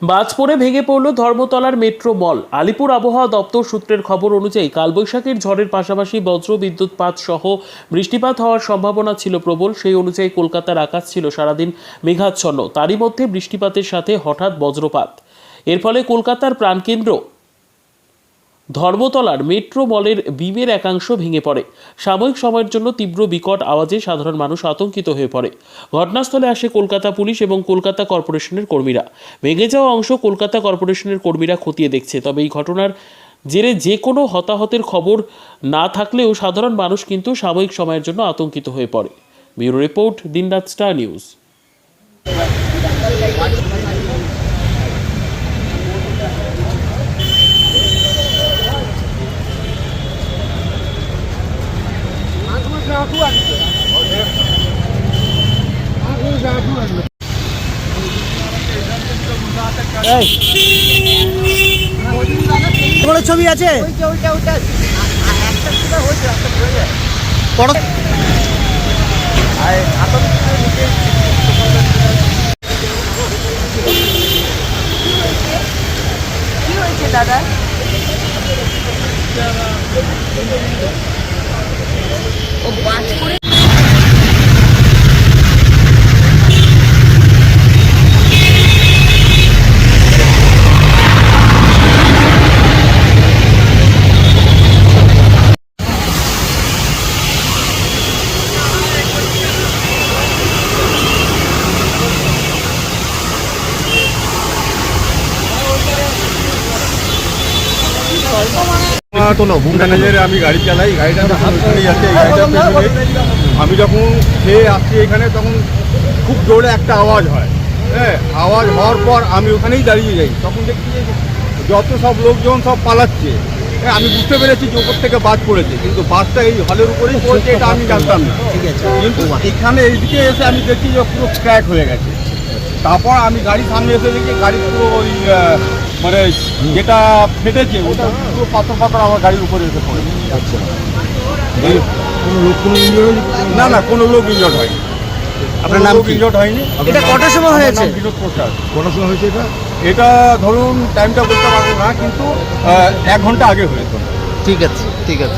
বাজ পড়ে ভেঙে পড়ল ধর্মতলার মেট্রো মল। আলিপুর আবহাওয়া দপ্তর সূত্রের খবর অনুযায়ী কালবৈশাখীর ঝড়ের পাশাপাশি বজ্র বিদ্যুৎপাত সহ বৃষ্টিপাত হওয়ার সম্ভাবনা ছিল প্রবল। সেই অনুযায়ী কলকাতার আকাশ ছিল সারাদিন মেঘাচ্ছন্ন। তারই মধ্যে বৃষ্টিপাতের সাথে হঠাৎ বজ্রপাত। এর ফলে কলকাতার প্রাণকেন্দ্র ধর্মতলার মেট্রো মলের বিমের একাংশ ভেঙে পড়ে। সাময়িক সময়ের জন্য তীব্র বিকট আওয়াজে সাধারণ মানুষ আতঙ্কিত হয়ে পড়ে। ঘটনাস্থলে আসে কলকাতা পুলিশ এবং কলকাতা কর্পোরেশনের কর্মীরা। ভেঙে যাওয়া অংশ কলকাতা কর্পোরেশনের কর্মীরা খতিয়ে দেখছে। তবে এই ঘটনার জেরে যে কোনো হতাহতের খবর না থাকলেও সাধারণ মানুষ কিন্তু সাময়িক সময়ের জন্য আতঙ্কিত হয়ে পড়ে। ব্যুরো রিপোর্ট, দিনরাত স্টার নিউজ। কোনো ছবি আছে? কি হয়েছে দাদা? ও বাজ করে আমি গাড়ি চালাই, গাড়িটা ওইখানেই যাচ্ছে, এই গাড়িটা পেছনে। আমি যখন খেয়ে আসছি এখানে তখন খুব জোরে একটা আওয়াজ হয়। হ্যাঁ, আওয়াজ হওয়ার পর আমি ওখানেই দাঁড়িয়ে যাই। তখন দেখছি যে যত সব লোকজন সব পালাচ্ছে। হ্যাঁ, আমি বুঝতে পেরেছি যে উপর থেকে বাজ পড়েছে, কিন্তু বাসটা এই হলের উপরেই পড়েছে এটা আমি জানতাম না। কিন্তু এখানে এইদিকে এসে আমি দেখছি যে পুরো ক্র্যাক হয়ে গেছে। তারপর আমি গাড়ির সামনে এসে দেখি গাড়ি পুরো ওই মানে যেটা ফেটেছে ওটা পুরো পাথর পাথর আমার গাড়ির উপরে এসে পড়েছে। আচ্ছা, কোনো লোক না না, কোনো লোক ইনজর্ড হয়নি। আপনার নাম ইনজর্ড হয়নি? এটা কটার সময় হয়েছে? বিনোদ প্রসাদ। কটার সময় হয়েছে এটা? এটা ধরুন টাইমটা বলতে পারবো না, কিন্তু 1 ঘন্টা আগে হয়েছে। ঠিক আছে, ঠিক আছে।